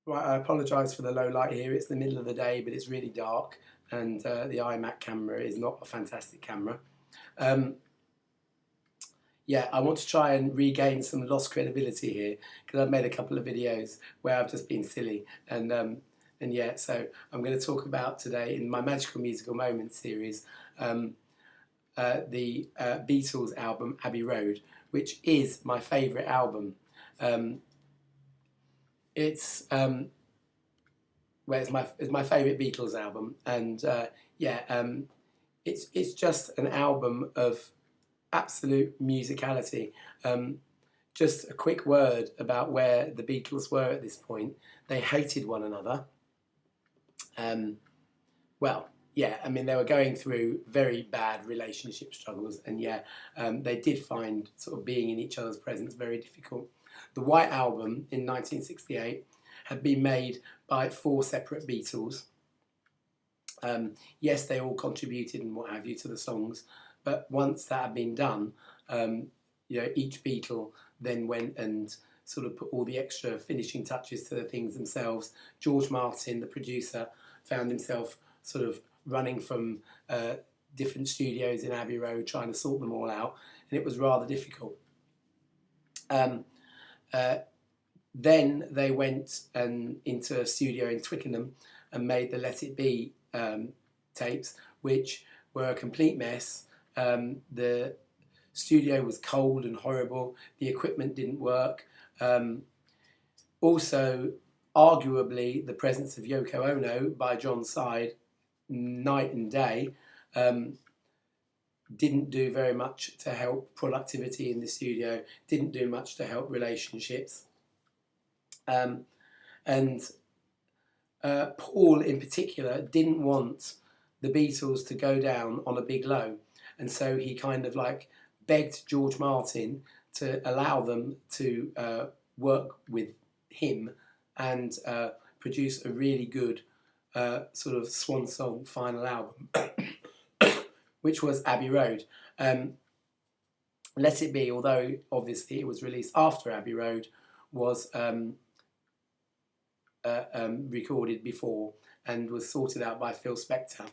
Right, I apologise for the low light here. It's the middle of the day, but it's really dark, and the iMac camera is not a fantastic camera. Um, yeah, I want to try and regain some lost credibility here because I've made a couple of videos where I've just been silly, and yeah, so I'm going to talk about today in my Magical Musical Moments series the Beatles album Abbey Road, which is my favourite album. Um, it's well, it's my favourite Beatles album, and yeah, it's just an album of absolute musicality. Um, just a quick word about where the Beatles were at this point. They hated one another. Um, well, yeah, I mean, they were going through very bad relationship struggles, and yeah, they did find sort of being in each other's presence very difficult. The White Album in 1968 had been made by 4 separate Beatles. Yes, they all contributed and what have you to the songs, but once that had been done, each Beatle then went and sort of put all the extra finishing touches to the things themselves. George Martin, the producer, found himself sort of running from different studios in Abbey Road trying to sort them all out, and it was rather difficult. Then they went into a studio in Twickenham and made the Let It Be tapes, which were a complete mess. The studio was cold and horrible. The equipment didn't work. Also, arguably, the presence of Yoko Ono by John's side, night and day, didn't do very much to help productivity in the studio, didn't do much to help relationships. And Paul in particular didn't want the Beatles to go down on a big low, and so he kind of like begged George Martin to allow them to work with him and produce a really good sort of swan song final album, which was Abbey Road. Let It Be, although obviously it was released after Abbey Road, was recorded before and was sorted out by Phil Spector,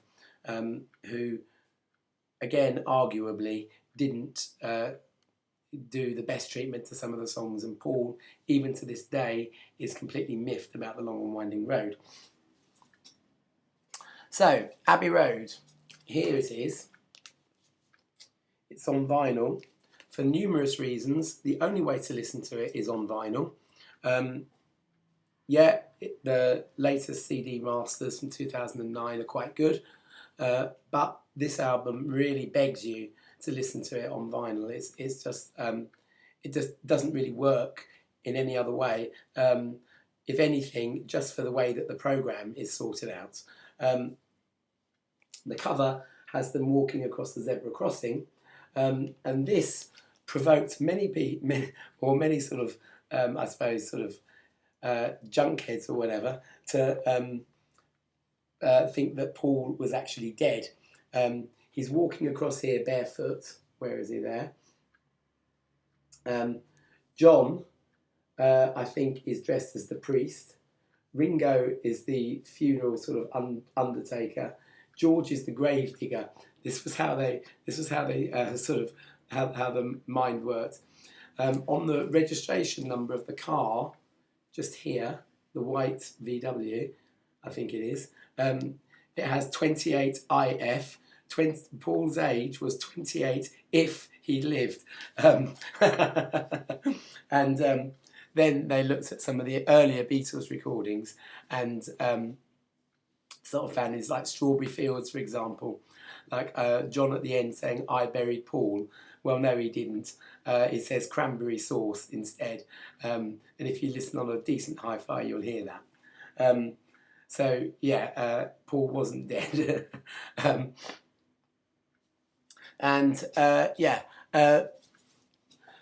who, again, arguably didn't do the best treatment to some of the songs, and Paul, even to this day, is completely miffed about The Long and Winding Road. So, Abbey Road, here it is. It's on vinyl. For numerous reasons, the only way to listen to it is on vinyl. Yeah, the latest CD masters from 2009 are quite good, but this album really begs you to listen to it on vinyl. It's just it just doesn't really work in any other way. If anything, just for the way that the program is sorted out. The cover has them walking across the zebra crossing, and this provoked many sort of I suppose sort of junkheads or whatever to think that Paul was actually dead. He's walking across here barefoot. Where is he there? John, I think, is dressed as the priest. Ringo is the funeral sort of undertaker. George is the grave digger. This was how they sort of how the mind worked. On the registration number of the car, just here, the white VW, I think it is. It has 28 IF. Paul's age was 28 if he lived. And then they looked at some of the earlier Beatles recordings and sort of found things like Strawberry Fields, for example, like John at the end saying, "I buried Paul." Well, no, he didn't. It says cranberry sauce instead. And if you listen on a decent hi-fi, you'll hear that. So, yeah, Paul wasn't dead.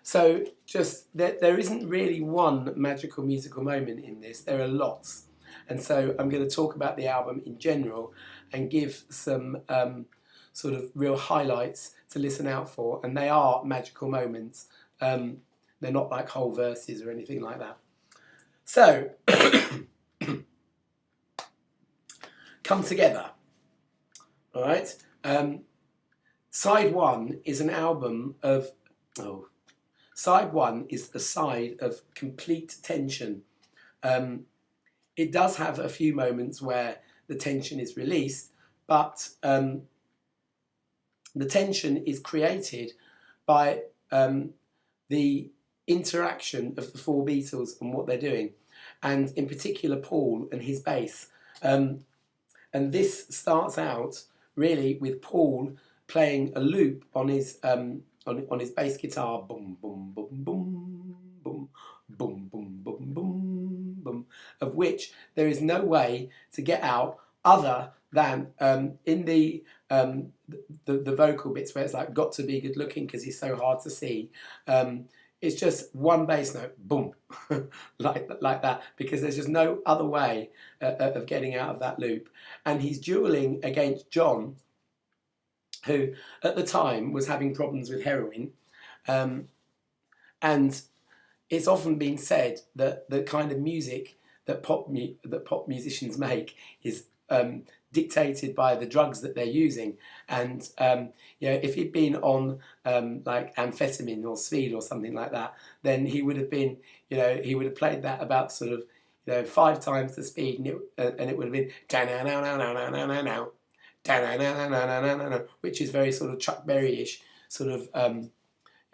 So just, there isn't really one magical musical moment in this. There are lots. And so I'm going to talk about the album in general and give some sort of real highlights to listen out for, and they are magical moments. They're not like whole verses or anything like that. So, come together. All right. Side one is an album of, side one is a side of complete tension. It does have a few moments where the tension is released, but the tension is created by the interaction of the four Beatles and what they're doing, and in particular Paul and his bass. And this starts out really with Paul playing a loop on his bass guitar, boom boom boom boom boom boom boom boom boom boom, of which there is no way to get out other than in the vocal bits where it's like got to be good looking because he's so hard to see. It's just one bass note, boom, like that, because there's just no other way of getting out of that loop. And he's dueling against John, who at the time was having problems with heroin. And it's often been said that the kind of music that pop musicians make is dictated by the drugs that they're using. And you know, if he'd been on like amphetamine or speed or something like that, then he would have been, you know, he would have played that about sort of, you know, 5 times the speed, and it would have been which is very sort of Chuck Berry-ish sort of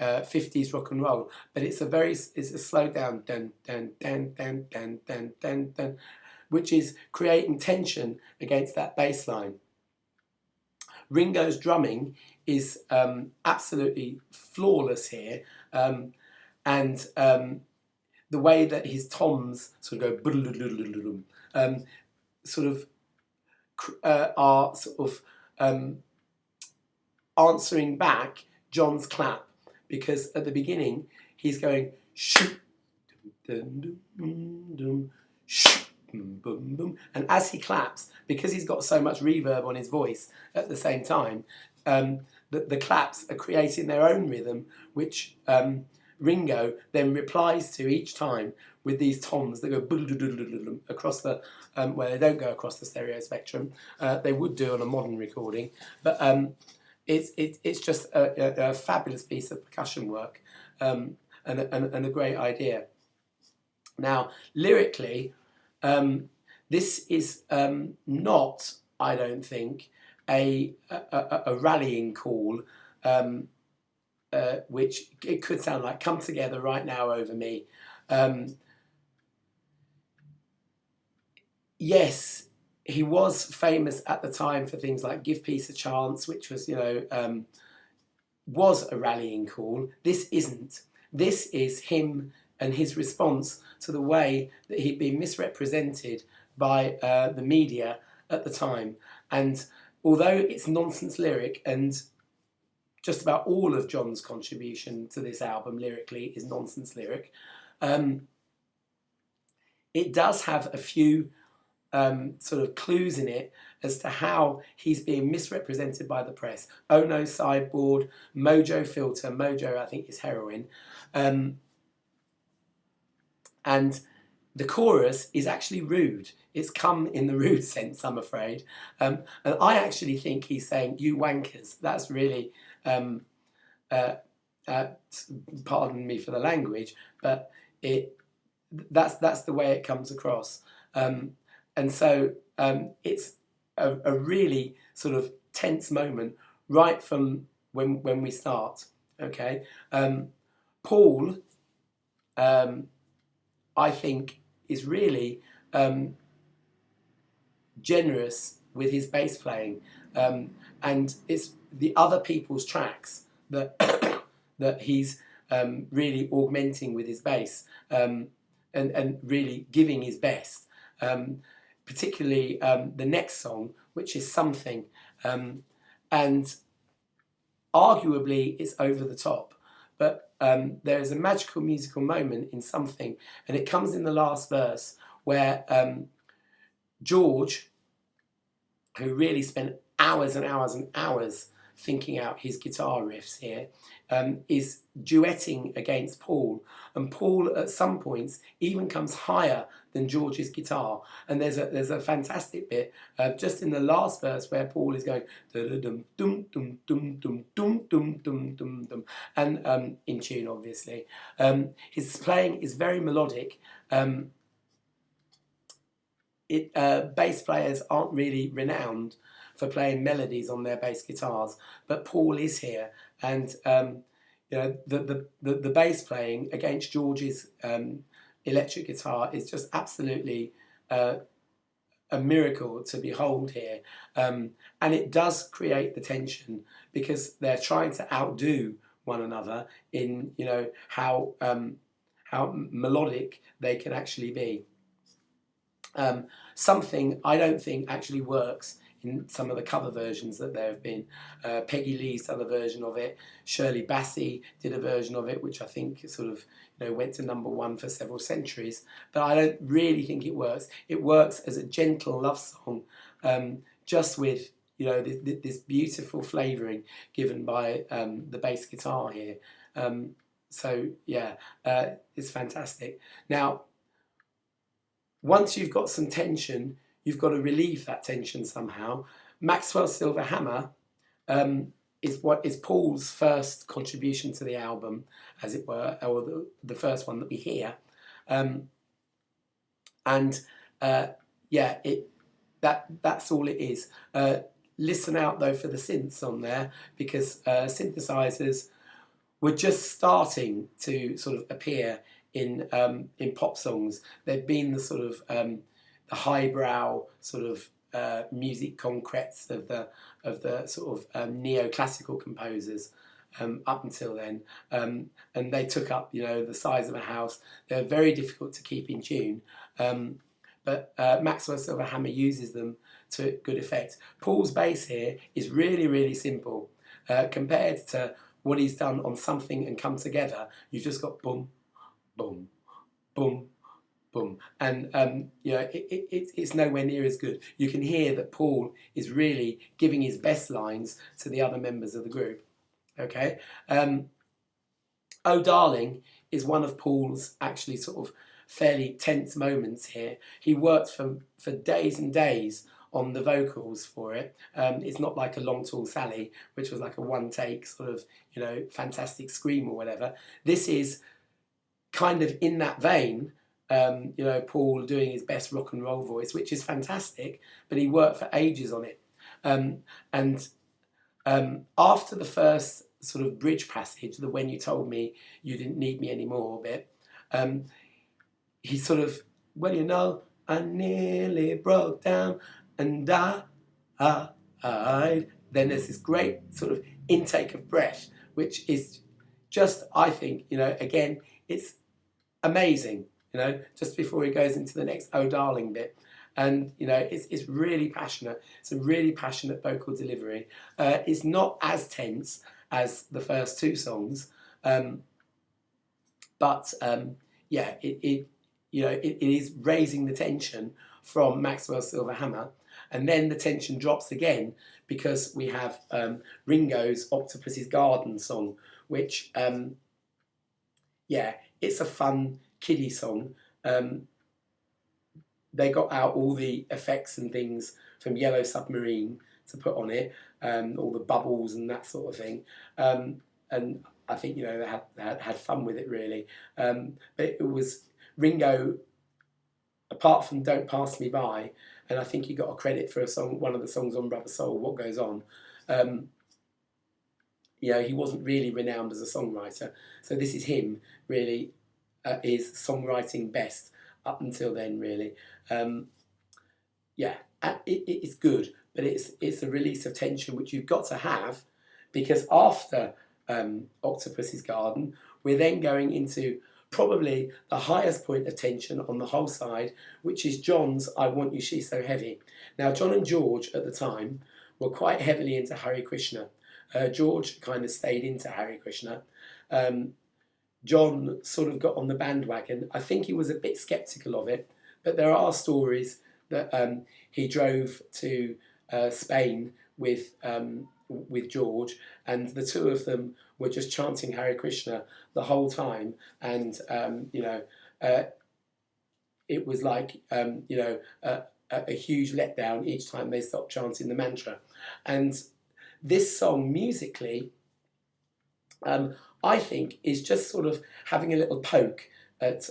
50s rock and roll. But it's a slow down dun dun dun dun dun dun dun dun, which is creating tension against that bass line. Ringo's drumming is absolutely flawless here, and the way that his toms sort of go sort of are sort of answering back John's clap, because at the beginning he's going shoot, dum, dum, dum, shoot, boom, boom, boom. And as he claps, because he's got so much reverb on his voice at the same time, the claps are creating their own rhythm, which Ringo then replies to each time with these toms that go across the, well, they don't go across the stereo spectrum. They would do on a modern recording, but it's just a fabulous piece of percussion work, and a great idea. Now, lyrically, this is not, I don't think, a rallying call, which it could sound like, come together right now over me. Yes, he was famous at the time for things like Give Peace a Chance, which was, you know, was a rallying call. This isn't. This is him and his response to the way that he'd been misrepresented by the media at the time. And although it's nonsense lyric, and just about all of John's contribution to this album lyrically is nonsense lyric, it does have a few sort of clues in it as to how he's being misrepresented by the press. Oh no, sideboard, mojo filter, mojo I think is heroin. And the chorus is actually rude. It's come in the rude sense, I'm afraid. And I actually think he's saying, you wankers. That's really, pardon me for the language, but that's the way it comes across. And so it's a really sort of tense moment right from when we start, okay? Paul, I think, is really generous with his bass playing, and it's the other people's tracks that that he's really augmenting with his bass, and really giving his best. Particularly the next song, which is Something, and arguably it's over the top, but there is a magical musical moment in Something, and it comes in the last verse where George, who really spent hours and hours and hours thinking out his guitar riffs here, is duetting against Paul, and Paul at some points even comes higher than George's guitar. And there's a fantastic bit just in the last verse where Paul is going dum dum dum dum dum dum dum dum dum dum, and in tune obviously. His playing is very melodic. Bass players aren't really renowned for playing melodies on their bass guitars, but Paul is here, and you know, the bass playing against George's electric guitar is just absolutely a miracle to behold here, and it does create the tension because they're trying to outdo one another in, you know, how melodic they can actually be. Something I don't think actually works in some of the cover versions that there have been. Peggy Lee's done a version of it. Shirley Bassey did a version of it, which I think sort of, you know, went to #1 for several centuries. But I don't really think it works. It works as a gentle love song, just with, you know, this beautiful flavouring given by the bass guitar here. So yeah, it's fantastic. Now, once you've got some tension, you've got to relieve that tension somehow. Maxwell's Silver Hammer is Paul's first contribution to the album, as it were, or the first one that we hear. Yeah, that's all it is. Listen out though for the synths on there, because synthesizers were just starting to sort of appear in pop songs. They've been the sort of the highbrow sort of music concretes of the sort of neoclassical composers up until then, and they took up, you know, the size of a house. They're very difficult to keep in tune, but Maxwell Silver Hammer uses them to good effect. Paul's bass here is really, really simple compared to what he's done on Something and Come Together. You've just got boom, boom, boom, boom, and you know, it's nowhere near as good. You can hear that Paul is really giving his best lines to the other members of the group. Okay, Oh Darling is one of Paul's actually sort of fairly tense moments here. He worked for days and days on the vocals for it. It's not like a Long Tall Sally, which was like a one take sort of, you know, fantastic scream or whatever. This is kind of in that vein, you know, Paul doing his best rock and roll voice, which is fantastic, but he worked for ages on it. After the first sort of bridge passage, the When You Told Me You Didn't Need Me Anymore bit, he sort of, well, you know, I nearly broke down and died. Then there's this great sort of intake of breath, which is just, I think, you know, again, it's amazing, you know, just before he goes into the next Oh Darling bit. And, you know, it's really passionate. It's a really passionate vocal delivery. It's not as tense as the first two songs, but yeah, it you know, it is raising the tension from Maxwell's Silver Hammer, and then the tension drops again because we have Ringo's Octopuss's Garden song, which yeah, it's a fun kiddie song. They got out all the effects and things from Yellow Submarine to put on it, all the bubbles and that sort of thing, and I think, you know, they had fun with it really. But it was Ringo, apart from Don't Pass Me By, and I think he got a credit for a song, one of the songs on Rubber Soul, What Goes On. You know, he wasn't really renowned as a songwriter, so this is him really his songwriting best up until then, really. Yeah, it's good, but it's a release of tension which you've got to have, because after Octopuss's Garden, we're then going into probably the highest point of tension on the whole side, which is John's I Want You, She's So Heavy. Now, John and George at the time were quite heavily into Hare Krishna. George kind of stayed into Hare Krishna. John sort of got on the bandwagon. I think he was a bit sceptical of it, but there are stories that he drove to Spain with with George, and the two of them were just chanting Hare Krishna the whole time, and it was like a huge letdown each time they stopped chanting the mantra. And this song musically, I think, is just sort of having a little poke at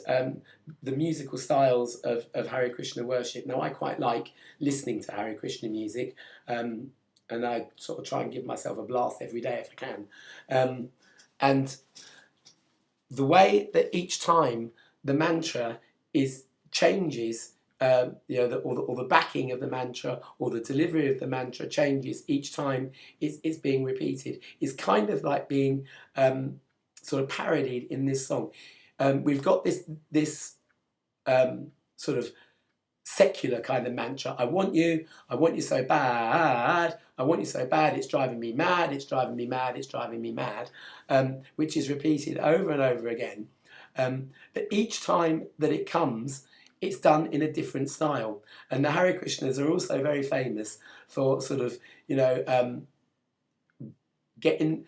the musical styles of Hare Krishna worship. Now, I quite like listening to Hare Krishna music, and I sort of try and give myself a blast every day if I can. And the way that each time the mantra changes, or the backing of the mantra or the delivery of the mantra changes each time it's being repeated, is kind of like being sort of parodied in this song. We've got this sort of secular kind of mantra. I want you so bad, I want you so bad, it's driving me mad, it's driving me mad, it's driving me mad, which is repeated over and over again. But each time that it comes, it's done in a different style. And the Hare Krishnas are also very famous for sort of, getting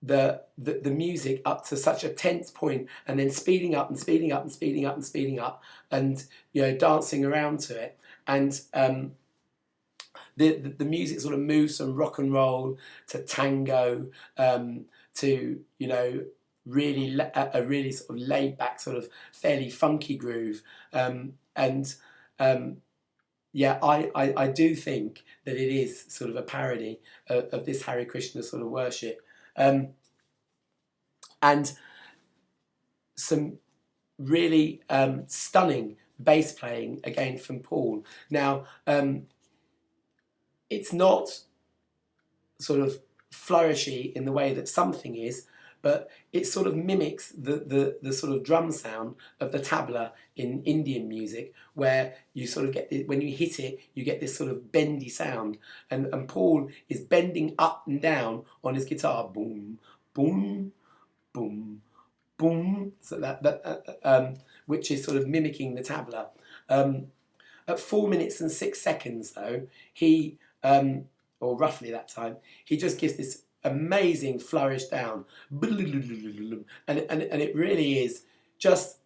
the music up to such a tense point and then speeding up and speeding up and speeding up and speeding up and dancing around to it. And the music sort of moves from rock and roll to tango, to really a really sort of laid back, sort of fairly funky groove. Yeah, I do think that it is sort of a parody of this Hare Krishna sort of worship. And some really stunning bass playing again from Paul. Now, it's not sort of flourishy in the way that something is, but it sort of mimics the sort of drum sound of the tabla in Indian music, where you sort of get, when you hit it, you get this sort of bendy sound. And Paul is bending up and down on his guitar, boom, boom, boom, boom, so that which is sort of mimicking the tabla. At 4 minutes and 6 seconds, though, he, or roughly that time, he just gives this amazing flourish down, and it really is just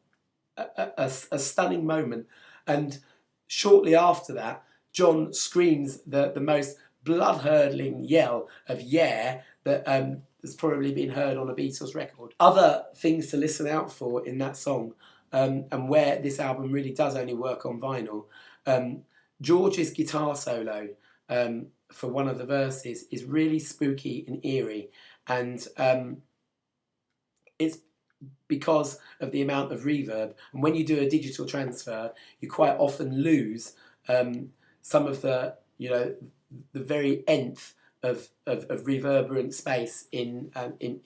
a stunning moment. And shortly after that, John screams the most blood-curdling yell of "yeah" that has probably been heard on a Beatles record. Other things to listen out for in that song, and where this album really does only work on vinyl, George's guitar solo for one of the verses is really spooky and eerie, and it's because of the amount of reverb. And when you do a digital transfer, you quite often lose some of the the very nth of reverberant space in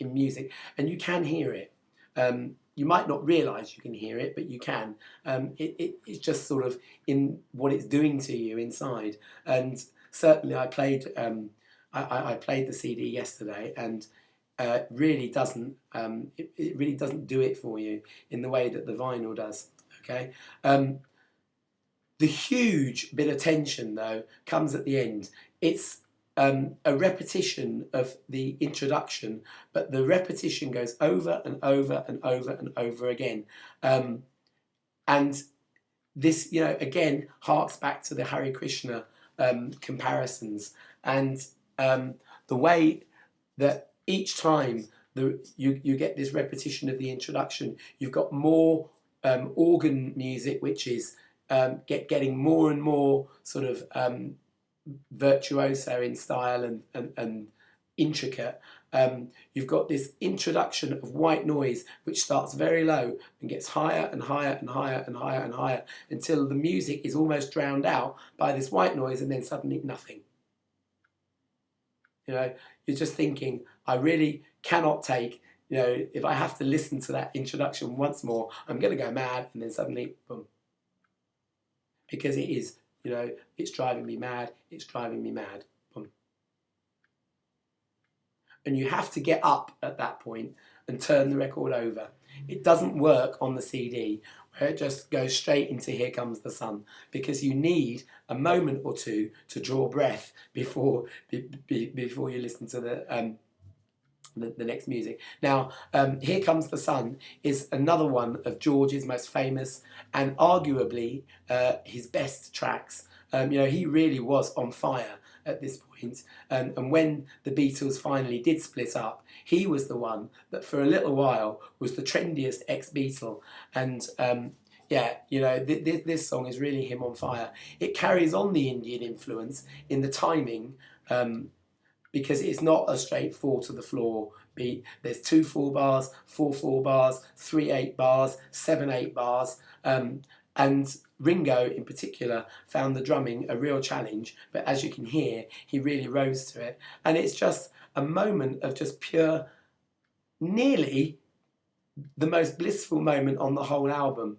music, and you can hear it. You might not realise you can hear it, but you can. It's just sort of in what it's doing to you inside. And certainly, I played the CD yesterday, and really doesn't it really doesn't do it for you in the way that the vinyl does. Okay. The huge bit of tension, though, comes at the end. It's a repetition of the introduction, but the repetition goes over and over and over and over again. And this, again, harks back to the Hare Krishna comparisons. And the way that each time you get this repetition of the introduction, you've got more organ music, which is getting more and more sort of virtuoso in style and intricate. You've got this introduction of white noise, which starts very low and gets higher and higher and higher and higher and higher until the music is almost drowned out by this white noise, and then suddenly nothing. You're just thinking, I really cannot take, if I have to listen to that introduction once more, I'm going to go mad, and then suddenly, boom. Because it is, it's driving me mad, it's driving me mad. Boom. And you have to get up at that point and turn the record over. It doesn't work on the CD, where it just goes straight into Here Comes the Sun, because you need a moment or two to draw breath before you listen to the next music. Now, Here Comes the Sun is another one of George's most famous and arguably his best tracks. He really was on fire at this point. And when the Beatles finally did split up, he was the one that for a little while was the trendiest ex-Beatle. And this song is really him on fire. It carries on the Indian influence in the timing, because it's not a straight 4 to the floor beat. There's 2 4 bars, 4 4 bars, 3 8 bars, 7 8 bars, and Ringo in particular found the drumming a real challenge, but as you can hear, he really rose to it. And it's just a moment of just pure, nearly the most blissful moment on the whole album.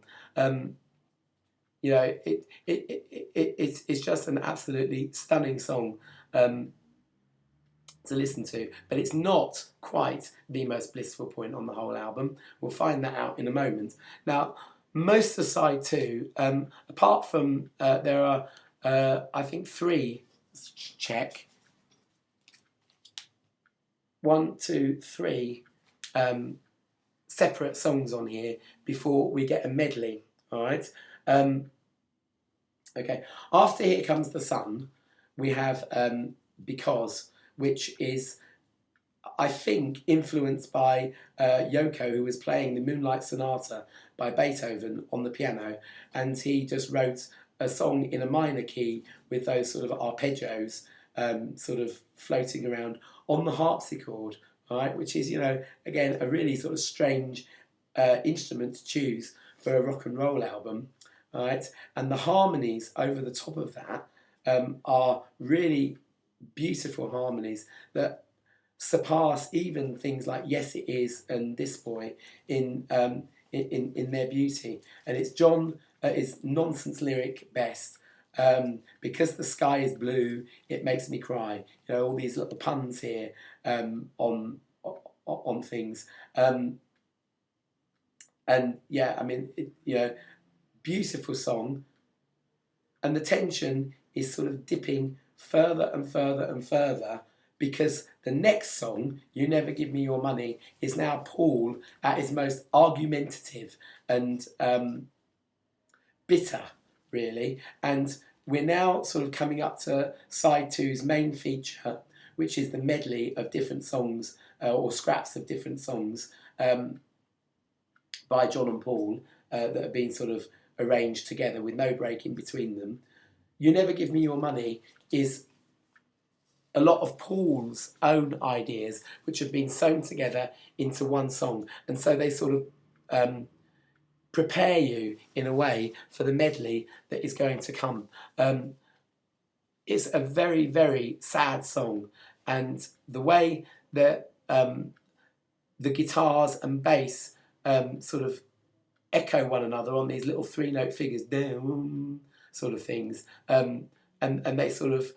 It's just an absolutely stunning song to listen to, but it's not quite the most blissful point on the whole album. We'll find that out in a moment. Now, most of side 2, apart from there are I think 3, check, 1 2 3 separate songs on here before we get a medley. All right. Okay. After Here Comes the Sun, we have Because, which is, I think, influenced by Yoko, who was playing the Moonlight Sonata by Beethoven on the piano, and he just wrote a song in a minor key with those sort of arpeggios sort of floating around on the harpsichord, right? Which is, again, a really sort of strange instrument to choose for a rock and roll album, right? And the harmonies over the top of that are really beautiful harmonies that surpass even things like Yes It Is and This Boy in their beauty. And it's John at his nonsense lyric best. Because the sky is blue, it makes me cry. All these little puns here on things. Beautiful song, and the tension is sort of dipping further and further and further, because the next song, You Never Give Me Your Money, is now Paul at his most argumentative and bitter, really. And we're now sort of coming up to side 2's main feature, which is the medley of different songs or scraps of different songs by John and Paul that have been sort of arranged together with no break in between them. You Never Give Me Your Money is a lot of Paul's own ideas, which have been sewn together into one song. And so they sort of prepare you, in a way, for the medley that is going to come. It's a very, very sad song. And the way that the guitars and bass sort of echo one another on these little 3-note figures, sort of things, and they sort of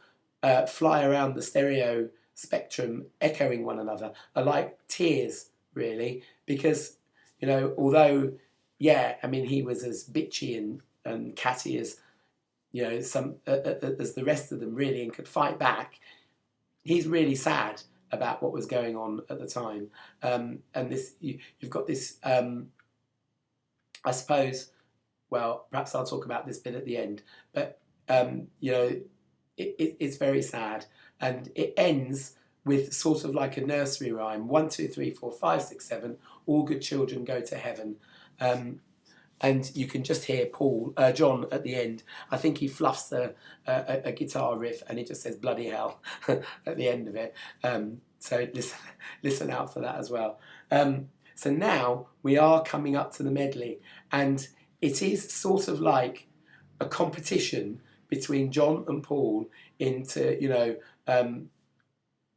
fly around the stereo spectrum echoing one another, are like tears, really, because, although, he was as bitchy and catty as, as the rest of them, really, and could fight back, he's really sad about what was going on at the time. And this, you've got this, I suppose, well, perhaps I'll talk about this bit at the end, but, it's very sad. And it ends with sort of like a nursery rhyme, 1 2 3 4 5 6 7, all good children go to heaven. And you can just hear John at the end. I think he fluffs a guitar riff and he just says bloody hell at the end of it. So listen out for that as well. So now we are coming up to the medley, and it is sort of like a competition between John and Paul into,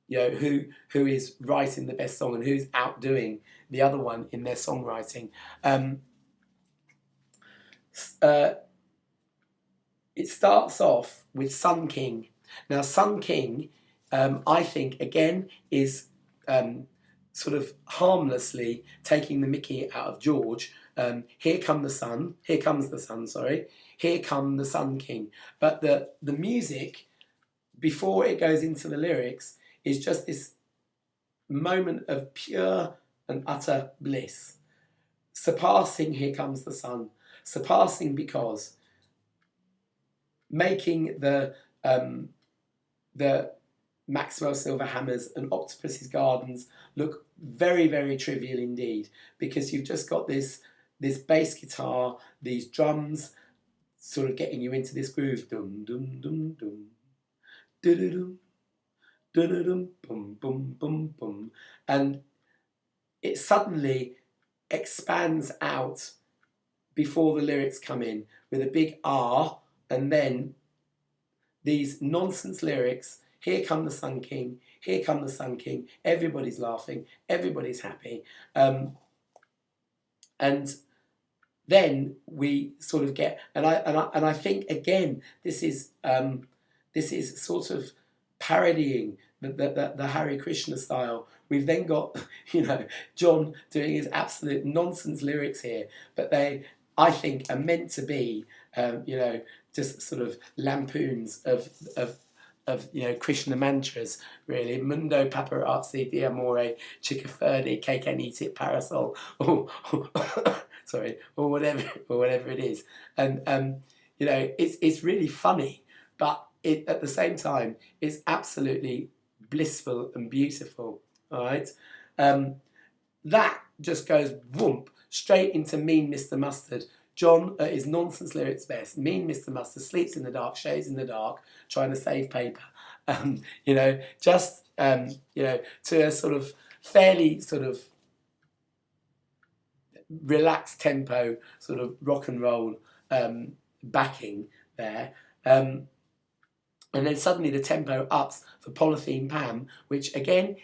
who is writing the best song and who's outdoing the other one in their songwriting. It starts off with Sun King. Now, Sun King, I think, again, is sort of harmlessly taking the mickey out of George. Here come the sun, here comes the sun, sorry, here come the Sun King. But the music, before it goes into the lyrics, is just this moment of pure and utter bliss. Surpassing Here Comes the Sun, surpassing because making the Maxwell Silver Hammers and Octopuss's Gardens look very, very trivial indeed, because you've just got this bass guitar, these drums sort of getting you into this groove, dum dum dum dum, dum dum dum dum, boom boom boom boom, and it suddenly expands out before the lyrics come in with a big R, and then these nonsense lyrics. Here come the Sun King, here come the Sun King, everybody's laughing, everybody's happy. And then we sort of get, and I think again, this is sort of parodying the Hare Krishna style. We've then got, John doing his absolute nonsense lyrics here, but they, I think, are meant to be, just sort of lampoons of Krishna mantras, really. Mundo paparazzi di amore, ciccaferdi, cake and eat it, parasol, or sorry, or whatever it is. And it's really funny, but at the same time, it's absolutely blissful and beautiful. All right, that just goes whoomp straight into Mean Mr. Mustard. John, at his nonsense lyrics best, Mean Mr. Mustard sleeps in the dark, shaves in the dark, trying to save paper. To a sort of fairly sort of relaxed tempo, sort of rock and roll backing there. And then suddenly the tempo ups for Polyphonic Pam, which again,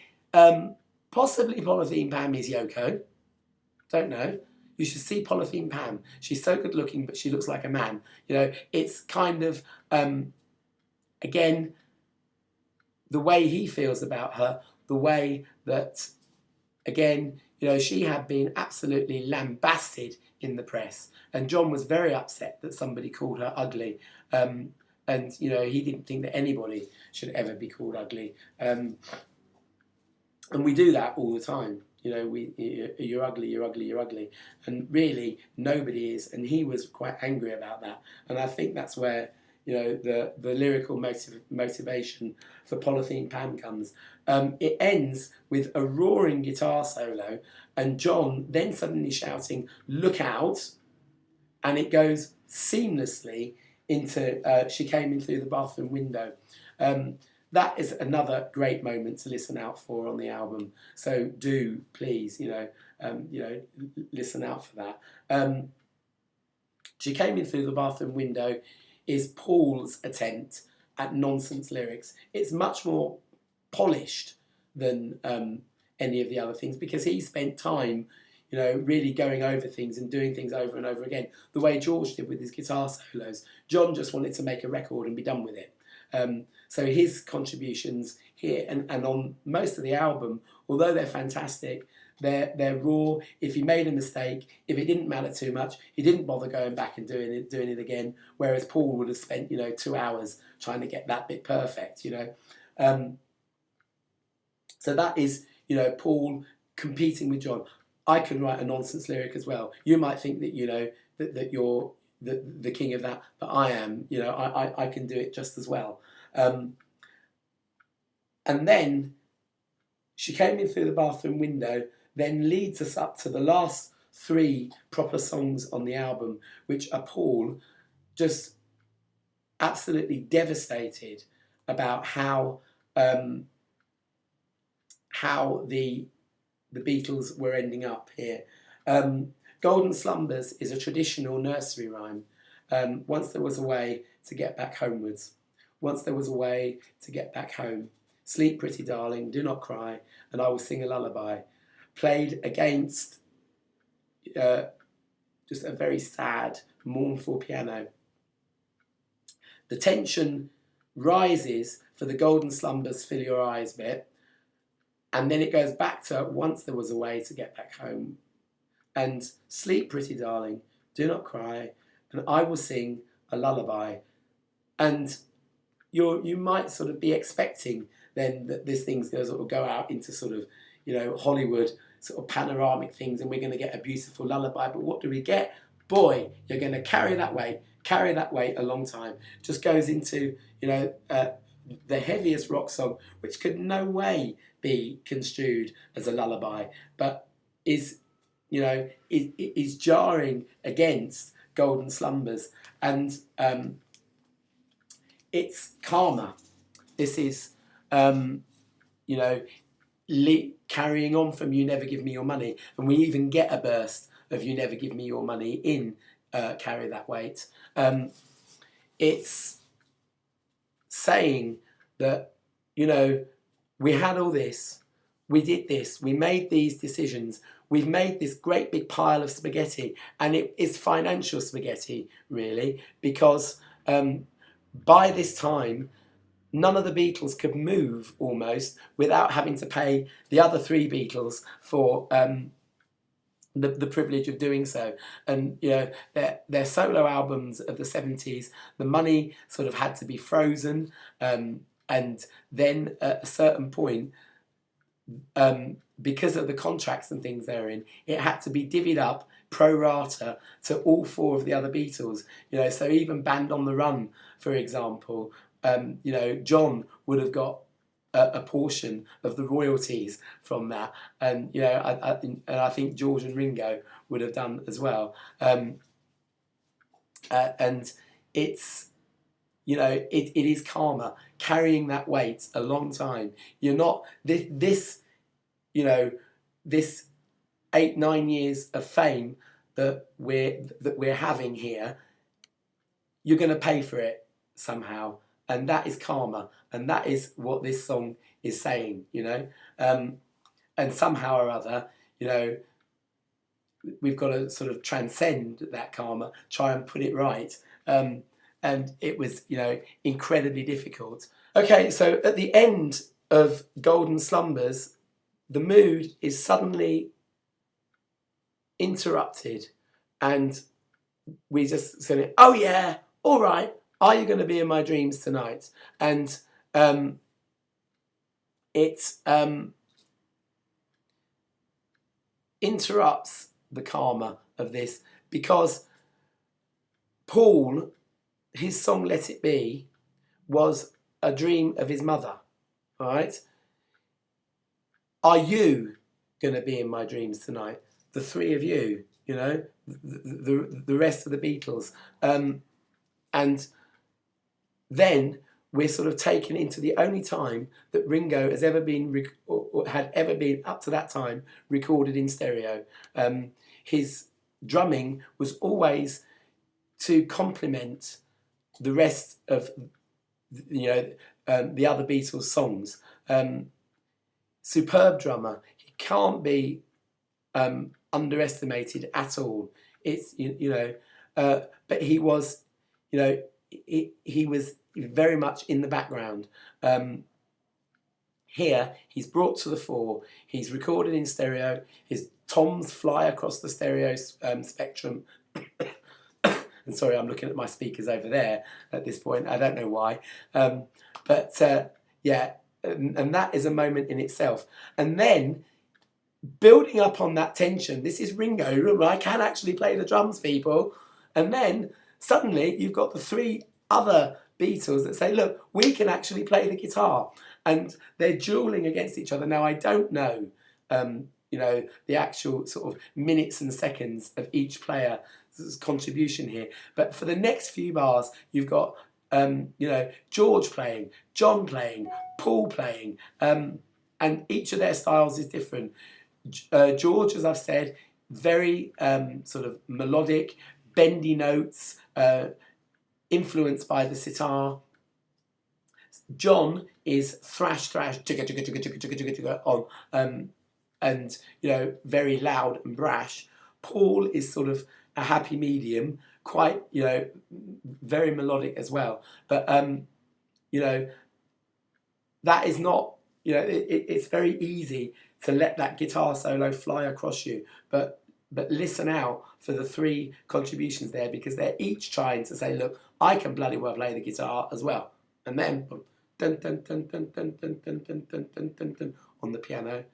possibly Polyphonic Pam is Yoko. Don't know. You should see Polyphonic Pam. She's so good looking, but she looks like a man. It's kind of, again, the way he feels about her, the way that, again, she had been absolutely lambasted in the press. And John was very upset that somebody called her ugly. And, he didn't think that anybody should ever be called ugly. And we do that all the time. You're ugly, you're ugly, you're ugly. And really, nobody is. And he was quite angry about that. And I think that's where, the lyrical motivation for Polyphonic Pam comes. It ends with a roaring guitar solo, and John then suddenly shouting, "Look out!" And it goes seamlessly into She Came In Through the Bathroom Window. That is another great moment to listen out for on the album. So do please, listen out for that. She Came In Through the Bathroom Window is Paul's attempt at nonsense lyrics. It's much more polished than any of the other things, because he spent time, really going over things and doing things over and over again, the way George did with his guitar solos. John just wanted to make a record and be done with it. So his contributions here and on most of the album, although they're fantastic, they're raw. If he made a mistake, if it didn't matter too much, he didn't bother going back and doing it again. Whereas Paul would have spent 2 hours trying to get that bit perfect. So that is Paul competing with John. I can write a nonsense lyric as well. You might think that that you're the king of that, but I am. I can do it just as well. And then She Came In Through the Bathroom Window then leads us up to the last 3 proper songs on the album, which are Paul just absolutely devastated about how the Beatles were ending up here. Golden Slumbers is a traditional nursery rhyme. Once there was a way to get back homewards. Once there was a way to get back home. Sleep, pretty darling, do not cry, and I will sing a lullaby. Played against just a very sad, mournful piano. The tension rises for the Golden Slumbers Fill Your Eyes bit. And then it goes back to once there was a way to get back home. And sleep, pretty darling, do not cry, and I will sing a lullaby. And you might sort of be expecting then that this thing's going to sort of go out into sort of, you know, Hollywood sort of panoramic things, and we're going to get a beautiful lullaby. But what do we get? Boy, you're going to carry that weight a long time. Just goes into, you know, the heaviest rock song, which could no way be construed as a lullaby, but is, you know, is jarring against Golden Slumbers. And it's Karma. This is, you know, carrying on from You Never Give Me Your Money. And we even get a burst of You Never Give Me Your Money in Carry That Weight. It's saying that, you know, we had all this, we did this, we made these decisions, we've made this great big pile of spaghetti, and it is financial spaghetti, really, because by this time, none of the Beatles could move almost without having to pay the other three Beatles for the privilege of doing so. And, you know, their solo albums of the 70s, the money sort of had to be frozen, and then at a certain point, because of the contracts and things they're in, it had to be divvied up pro rata to all four of the other Beatles. You know, so even Band on the Run, for example, you know, John would have got a portion of the royalties from that, and you know, I think George and Ringo would have done as well. And it's, you know, it is Karma, carrying that weight a long time. You're not this you know, this 8-9 years of fame that we're having here. You're going to pay for it somehow, and that is karma, and that is what this song is saying. You know, and somehow or other, you know, we've got to sort of transcend that karma, try and put it right. And it was, you know, incredibly difficult. Okay, so at the end of Golden Slumbers, the mood is suddenly interrupted, and we just say, oh yeah, all right, are you going to be in my dreams tonight? And it interrupts the karma of this, because Paul, his song Let It Be, was a dream of his mother, all right? Are you going to be in my dreams tonight? The three of you, you know, the rest of the Beatles. And then we're sort of taken into the only time that Ringo has ever been, or had ever been up to that time, recorded in stereo. His drumming was always to complement the rest of, you know, the other Beatles songs. Superb drummer. He can't be underestimated at all. It's, you know, but he was, you know, he was very much in the background. Here, he's brought to the fore. He's recorded in stereo. His toms fly across the stereo spectrum. And sorry, I'm looking at my speakers over there at this point. I don't know why. But yeah, and that is a moment in itself. And then, building up on that tension, this is Ringo, I can actually play the drums, people. And then, suddenly, you've got the three other Beatles that say, look, we can actually play the guitar. And they're dueling against each other. Now, I don't know, you know, the actual sort of minutes and seconds of each player's contribution here. But for the next few bars, you've got, you know, George playing, John playing, Paul playing, and each of their styles is different. George, as I've said, very sort of melodic, bendy notes, influenced by the sitar. John is thrash, chugga, chugga, chugga, chugga, chugga, chugga, chugga, on, and, you know, very loud and brash. Paul is sort of a happy medium, quite, you know, very melodic as well. But, you know, that is not it's very easy to let that guitar solo fly across you, but listen out for the three contributions there, because they're each trying to say, look, I can bloody well play the guitar as well. And then dun dun dun dun dun dun dun dun dun dun dun dun on the piano.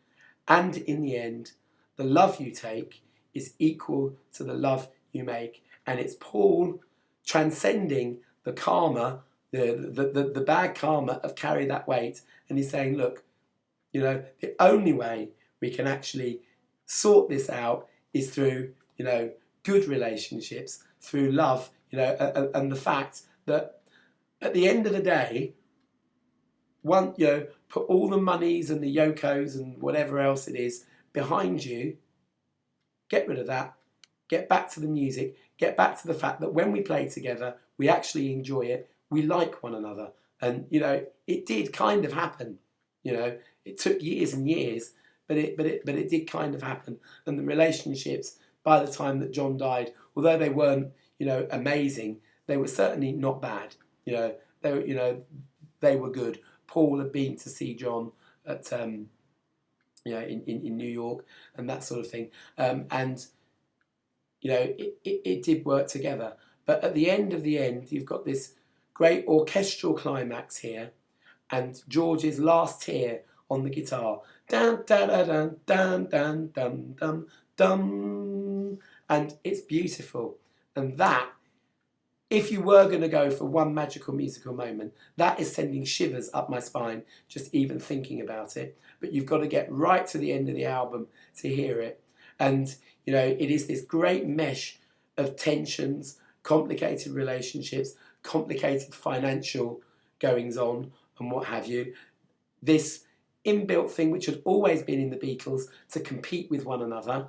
And in the end, the love you take is equal to the love you make. And it's Paul transcending the karma, the bad karma of carry that weight. And he's saying, look, the only way we can actually sort this out is through, good relationships, through love, and the fact that at the end of the day, put all the monies and the Yokos and whatever else it is behind you, get rid of that, get back to the music, get back to the fact that when we play together, we actually enjoy it, we like one another. And, it did kind of happen, it took years and years, but it did kind of happen. And the relationships, by the time that John died, although they weren't, amazing, they were certainly not bad. They were good. Paul had been to see John at, in New York and that sort of thing. And, it did work together. But at the end of the end, you've got this great orchestral climax here, and George's last tear on the guitar. Dun, dun, dun, dun, dun, dun, dun, dun. And it's beautiful. And that, if you were going to go for one magical musical moment, that is sending shivers up my spine, just even thinking about it. But you've got to get right to the end of the album to hear it. And, it is this great mesh of tensions, complicated relationships, complicated financial goings on, and what have you. This inbuilt thing which had always been in the Beatles to compete with one another.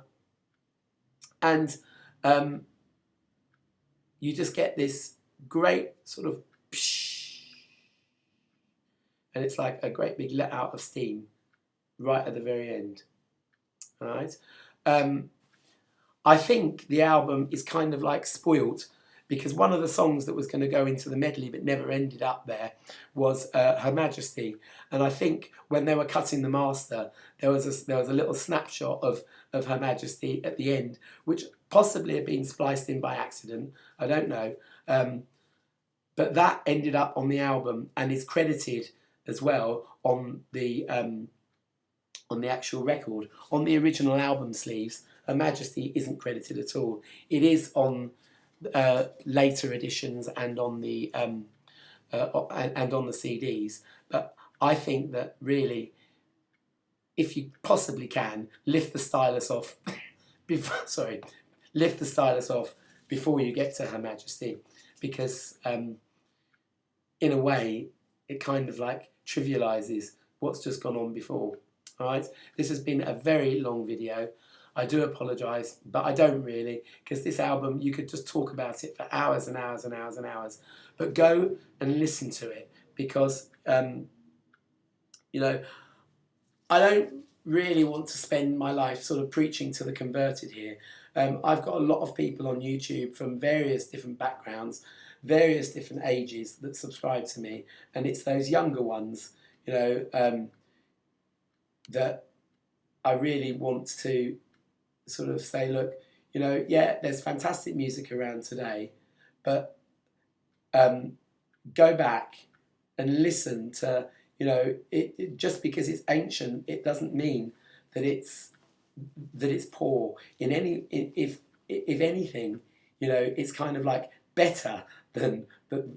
And you just get this great sort of psh, and it's like a great big let out of steam right at the very end. All right. I think the album is kind of like spoilt, because one of the songs that was going to go into the medley but never ended up there was Her Majesty. And I think when they were cutting the master, there was a little snapshot of Her Majesty at the end, which possibly had been spliced in by accident. I don't know. But that ended up on the album and is credited as well on the actual record. On the original album sleeves, Her Majesty isn't credited at all. It is on later editions and on the CDs. But I think that really, if you possibly can, lift the stylus off. Lift the stylus off before you get to Her Majesty, because in a way it kind of like trivialises what's just gone on before. All right, this has been a very long video. I do apologise, but I don't really, because this album, you could just talk about it for hours and hours and hours and hours. But go and listen to it, because, I don't really want to spend my life sort of preaching to the converted here. I've got a lot of people on YouTube from various different backgrounds, various different ages that subscribe to me, and it's those younger ones, that I really want to sort of say, look, yeah, there's fantastic music around today, but go back and listen to, it just because it's ancient, it doesn't mean that it's poor. If anything, it's kind of like better than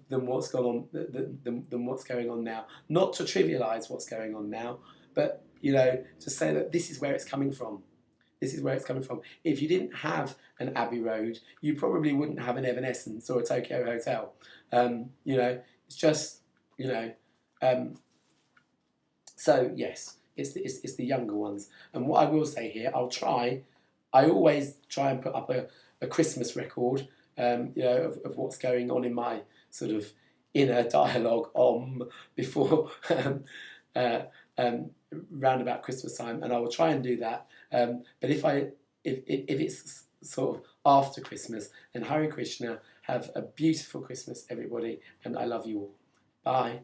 what's gone on, than what's going on now. Not to trivialise what's going on now, but to say that this is where it's coming from. This is where it's coming from. If you didn't have an Abbey Road, you probably wouldn't have an Evanescence or a Tokyo Hotel. It's just, so yes, it's the younger ones. And what I will say here, I always try and put up a Christmas record, of what's going on in my sort of inner dialogue before round about Christmas time, and I will try and do that. But if it's sort of after Christmas, then Hare Krishna, have a beautiful Christmas, everybody, and I love you all. Bye.